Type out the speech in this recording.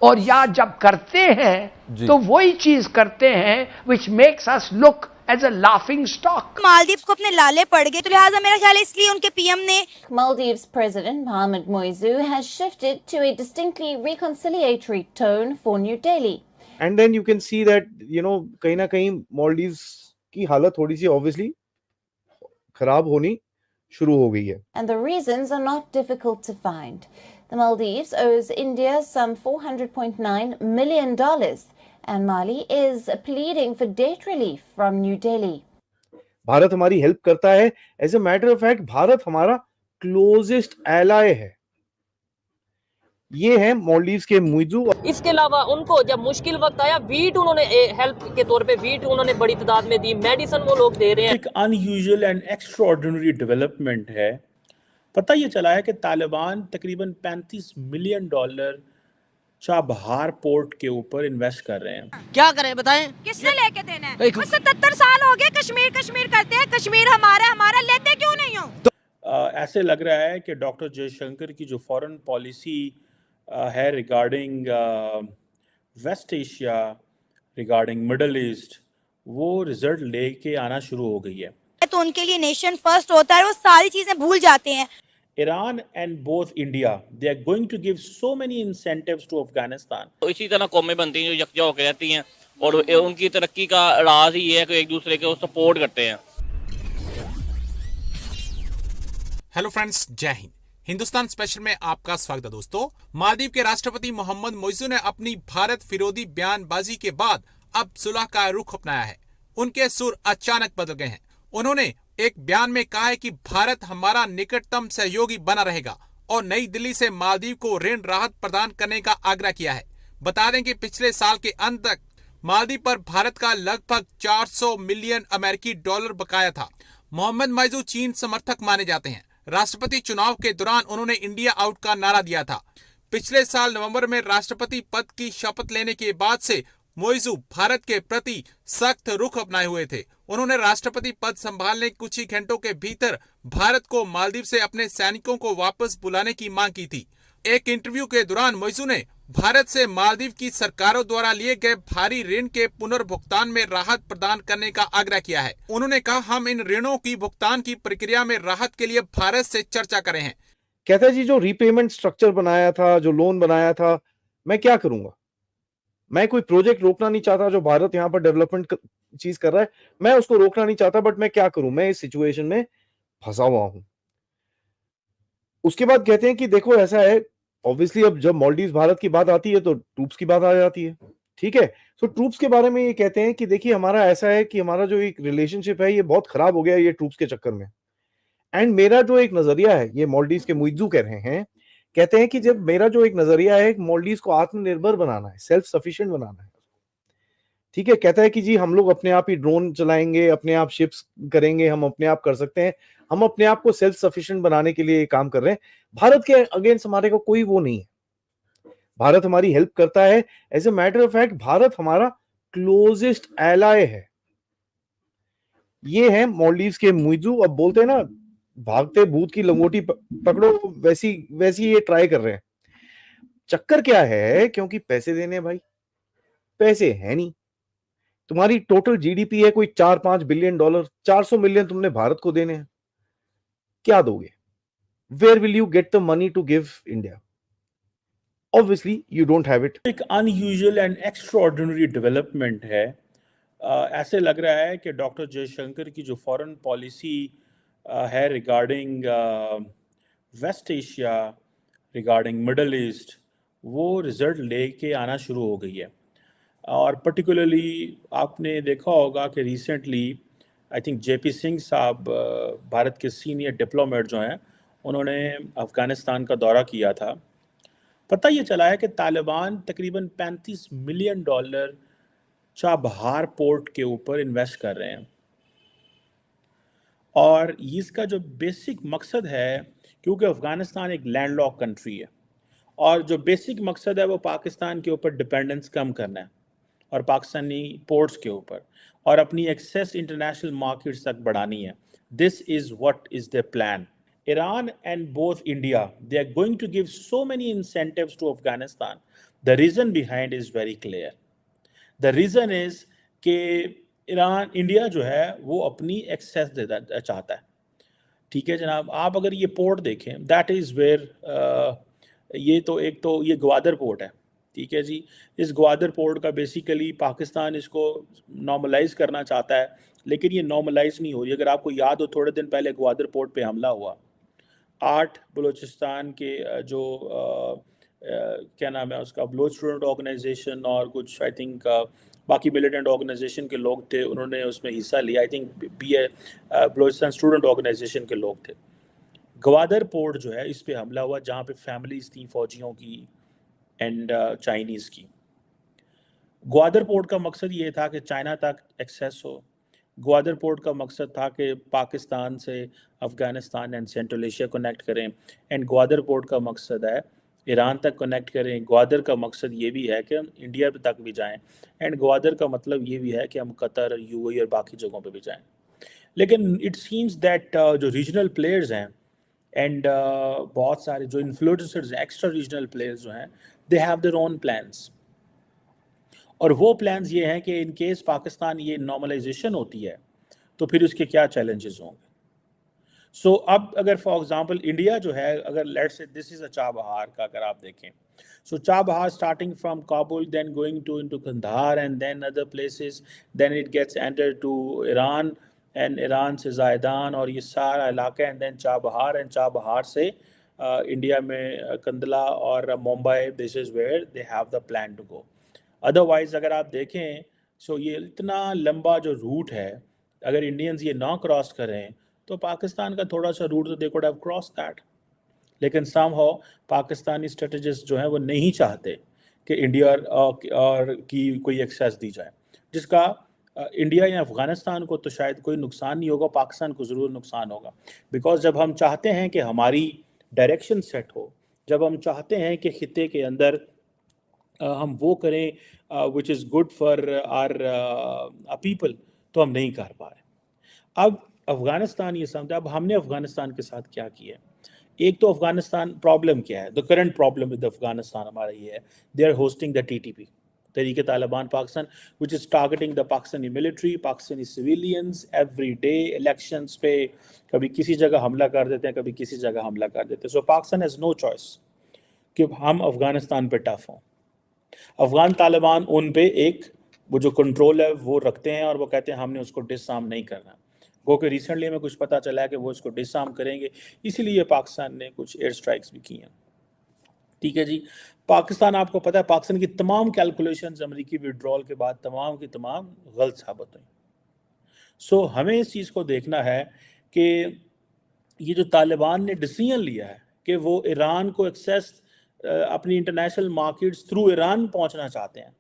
और या जब करते हैं तो वही चीज करते हैं which makes us look as a laughing stock. Maldives को अपने लाले पड़ गए, तो लिहाजा मेरा ख्याल है इसलिए उनके पीएम ने Maldives President Mohamed Moizu has shifted to a distinctly reconciliatory tone for New Delhi. And then you can see that, कहीं ना कहीं Maldives की हालत थोड़ी सी obviously खराब होनी शुरू हो गई है. And the reasons are not difficult to find. The Maldives owes India some $400.9 million, and Mali is pleading for debt relief from New Delhi. Bharat हमारी हेल्प करता है. As a matter of fact Bharat हमारा क्लोजेस्ट एलाय है. ये है मालदीव्स के मुइज़ू. इसके अलावा उनको जब मुश्किल वक्त आया वीट उन्होंने हेल्प के तौर पे वीट उन्होंने बड़ी तादाद में दी, मेडिसिन वो लोग दे रहे हैं. एक अनयूजुअल एंड एक्स्ट्राऑर्डिनरी डेवलपमेंट है. पता ये चला है कि तालिबान तकरीबन $35 मिलियन चाबहार पोर्ट के ऊपर इन्वेस्ट कर रहे हैं. क्या करें बताएं? किसने लेके देना है? 77 साल हो गए कश्मीर कश्मीर करते हैं, कश्मीर हमारा हमारा लेते क्यों नहीं हो? ऐसे लग रहा है कि डॉक्टर जयशंकर की जो फॉरेन पॉलिसी है regarding West Asia, regarding Middle East, वो रिजल्ट लेके आना शुरू हो गई है. तो उनके लिए नेशन फर्स्ट होता है, वो सारी चीजें भूल जाते हैं. Iran and both India, they are going to give so many incentives to Afghanistan. तो इसी तरह कौमें बनती हैं जो यकजा होकर रहती हैं और उनकी तरक्की का राज ही है कि एक दूसरे को सपोर्ट करते हैं. हेलो फ्रेंड्स, जय हिंद. हिंदुस्तान स्पेशल में आपका स्वागत है दोस्तों. मालदीव के राष्ट्रपति मोहम्मद मोइज़ू ने अपनी भारत विरोधी बयानबाजी के बाद अब सुलह का रुख अपनाया है. उनके सुर अचानक बदल गए हैं. उन्होंने एक बयान में कहा है कि भारत हमारा निकटतम सहयोगी बना रहेगा और नई दिल्ली से मालदीव को ऋण राहत प्रदान करने का आग्रह किया है. बता दें कि पिछले साल के अंत तक मालदीव पर भारत का लगभग 400 मिलियन अमेरिकी डॉलर बकाया था. मोहम्मद मोइज़ू चीन समर्थक माने जाते हैं. राष्ट्रपति चुनाव के दौरान उन्होंने इंडिया आउट का नारा दिया था. पिछले साल नवंबर में राष्ट्रपति पद की शपथ लेने के बाद से मोइज़ू भारत के प्रति सख्त रुख अपनाए हुए थे. उन्होंने राष्ट्रपति पद संभालने कुछ ही घंटों के भीतर भारत को मालदीव से अपने सैनिकों को वापस बुलाने की मांग की थी. एक इंटरव्यू के दौरान मोइज़ू ने भारत से मालदीव की सरकारों द्वारा लिए गए भारी ऋण के पुनर्भुगतान में राहत प्रदान करने का आग्रह किया है. उन्होंने कहा, हम इन ऋणों की भुगतान की प्रक्रिया में राहत के लिए भारत से चर्चा कर रहे हैं. कहता है जी जो रीपेमेंट स्ट्रक्चर बनाया था, जो लोन बनाया था, मैं क्या करूंगा? मैं कोई प्रोजेक्ट रोकना नहीं चाहता जो भारत यहाँ पर डेवलपमेंट चीज कर रहा है, मैं उसको रोकना नहीं चाहता, बट मैं क्या करूं? मैं इस सिचुएशन में फंसा हुआ हूं. उसके बाद कहते हैं कि देखो ऐसा है, ऑब्वियसली अब जब मालदीव्स भारत की बात आती है तो ट्रूप्स की बात आ जाती है. ठीक है, तो ट्रूप्स के बारे में ये कहते हैं कि देखिए हमारा ऐसा है कि हमारा जो एक रिलेशनशिप है ये बहुत खराब हो गया ये ट्रूप्स के चक्कर में. एंड मेरा जो एक नजरिया है, ये मालदीव्स के मुइज़ू कह रहे हैं, कहते हैं कि जब मेरा जो एक नजरिया है मालदीव्स को आत्मनिर्भर बनाना है, सेल्फ सफिशिएंट बनाना है. ठीक है, कहता है कि जी हम लोग अपने आप ही ड्रोन चलाएंगे, अपने आप शिप्स करेंगे, हम अपने आप कर सकते हैं, हम अपने आप को सेल्फ सफिशिएंट बनाने के लिए काम कर रहे हैं. भारत के अगेंस्ट हमारे को कोई वो नहीं है. भारत हमारी हेल्प करता है. As a matter of fact Bharat हमारा क्लोजेस्ट एलाय है. ये है मालदीव्स के मुइज़ू. अब बोलते हैं ना, भागते भूत की लंगोटी पकड़ो, वैसी ये ट्राई कर रहे हैं. चक्कर क्या है? क्योंकि पैसे देने भाई, पैसे है नहीं. तुम्हारी टोटल जीडीपी है कोई $4-5 बिलियन, 400 मिलियन तुमने भारत को देने हैं. क्या दोगे? Where will you get the money to give India? Obviously, you don't have it. एक अनयूजुअल एंड एक्स्ट्राऑर्डिनरी डेवलपमेंट है. ऐसे लग रहा है कि डॉक्टर जयशंकर की जो फॉरेन पॉलिसी है regarding West Asia, regarding Middle East, वो रिजल्ट लेके आना शुरू हो गई है. और पर्टिकुलरली आपने देखा होगा कि recently I think JP Singh साहब भारत के सीनियर डिप्लोमेट जो हैं, उन्होंने अफ़गानिस्तान का दौरा किया था. पता ये चला है कि तालिबान तकरीबन $35 मिलियन चाबहार पोर्ट के ऊपर इन्वेस्ट कर रहे हैं. और इसका जो बेसिक मकसद है, क्योंकि अफ़गानिस्तान एक लैंडलॉक कंट्री है, और जो बेसिक मकसद है वो पाकिस्तान के ऊपर डिपेंडेंस कम करना है और पाकिस्तानी पोर्ट्स के ऊपर, और अपनी एक्सेस इंटरनेशनल मार्केट्स तक बढ़ानी है. This is what is the plan. Iran and both India, they are going to give so many incentives to Afghanistan. The reason behind is very clear. The reason is कि India जो है वो अपनी access देना चाहता है। ठीक है जनाब, आप अगर ये पोर्ट देखें, दैट इज़ वेयर, ये तो एक तो ये ग्वादर पोर्ट है, ठीक है जी। इस ग्वादर पोर्ट का बेसिकली पाकिस्तान इसको नॉर्मलाइज करना चाहता है, लेकिन ये नॉर्मलाइज नहीं हो रही। अगर आपको याद हो, थोड़े दिन पहले ग्वादर पोर्ट पे हमला हुआ, 8 बलूचिस्तान के क्या नाम है उसका, बलोच स्टूडेंट ऑर्गेनाइजेशन और कुछ आई थिंक बाकी मिलिटेंट ऑर्गेनाइजेशन के लोग थे, उन्होंने उसमें हिस्सा लिया। I think Balochistan student organisation के लोग थे। ग्वादर पोर्ट जो है, इस पे हमला हुआ, जहाँ पे फैमिलीज थी फौजियों की एंड चाइनीज़ की। ग्वादर पोर्ट का मकसद ये था कि चाइना तक एक्सेस हो। ग्वादर पोर्ट का मकसद था कि पाकिस्तान से Afghanistan and central Asia connect करें, एंड ग्वादर पोर्ट का मकसद है ईरान तक कनेक्ट करें। ग्वादर का मकसद ये भी है कि हम इंडिया तक भी जाएं, एंड ग्वादर का मतलब ये भी है कि हम कतर, यूएई और बाकी जगहों पे भी जाएं। लेकिन इट सीम्स दैट जो रीजनल प्लेयर्स हैं एंड बहुत सारे जो इन्फ्लुएंसर्स हैं, एक्स्ट्रा रीजनल प्लेयर्स जो हैं, they have their own plans. और वो प्लान्स ये हैं कि इन केस पाकिस्तान ये नॉर्मलाइजेशन होती है तो फिर उसके क्या चैलेंजेस होंगे। सो अब अगर फॉर एग्जांपल इंडिया जो है, अगर let's say this is a Chabahar का अगर आप देखें, so Chabahar starting from Kabul, then going to into Kandahar and then other places, then it gets enter to Iran and Iran से ज़ायदान और ये सारा इलाका, and then Chabahar, and Chabahar से इंडिया में कंदला और Mumbai, this is where they have the plan to go. Otherwise अगर आप देखें, सो ये इतना लंबा जो रूट है, अगर इंडियंस ये ना क्रॉस करें तो पाकिस्तान का थोड़ा सा रूट तो they could have cross that. लेकिन समहाउ पाकिस्तानी स्ट्रेटजिस्ट जो हैं वो नहीं चाहते कि इंडिया और की कोई एक्सेस दी जाए, जिसका इंडिया या अफ़गानिस्तान को तो शायद कोई नुकसान नहीं होगा, पाकिस्तान को ज़रूर नुकसान होगा। बिकॉज जब हम चाहते हैं कि हमारी डायरेक्शन सेट हो, जब हम चाहते हैं कि खित्ते के अंदर हम वो करें which is good for our people, तो हम नहीं कर पा रहे। अब अफ़गानिस्तान ये समझा, अब हमने अफ़गानिस्तान के साथ क्या किया। एक तो अफ़गानिस्तान प्रॉब्लम क्या है, the current problem with Afghanistan हमारा ये है, they are hosting the TTP, Tehrik Taliban Pakistan, which is targeting the Pakistani military, Pakistani civilians every day. Elections पे कभी किसी जगह हमला कर देते हैं, कभी किसी जगह हमला कर देते हैं। सो पाकिस्तान हैज़ नो चॉइस कि हम अफ़गानिस्तान पे टफ हों। अफ़गान तालिबान उन पे एक वो जो कंट्रोल है वो रखते हैं, और वो कहते हैं हमने उसको डिसआर्म नहीं करना। गो कि रिसेंटली में कुछ पता चला है कि वो इसको डिसआर्म करेंगे, इसीलिए पाकिस्तान ने कुछ एयर स्ट्राइक्स भी की हैं। ठीक है जी। पाकिस्तान, आपको पता है पाकिस्तान की तमाम कैलकुलेशंस अमेरिकी विड्रॉल के बाद तमाम की तमाम गलत साबित हुई। सो हमें इस चीज़ को देखना है कि ये जो तालिबान ने डिसीजन लिया है कि वो ईरान को एक्सेस अपनी इंटरनेशनल मार्केट्स थ्रू ईरान पहुंचना चाहते हैं,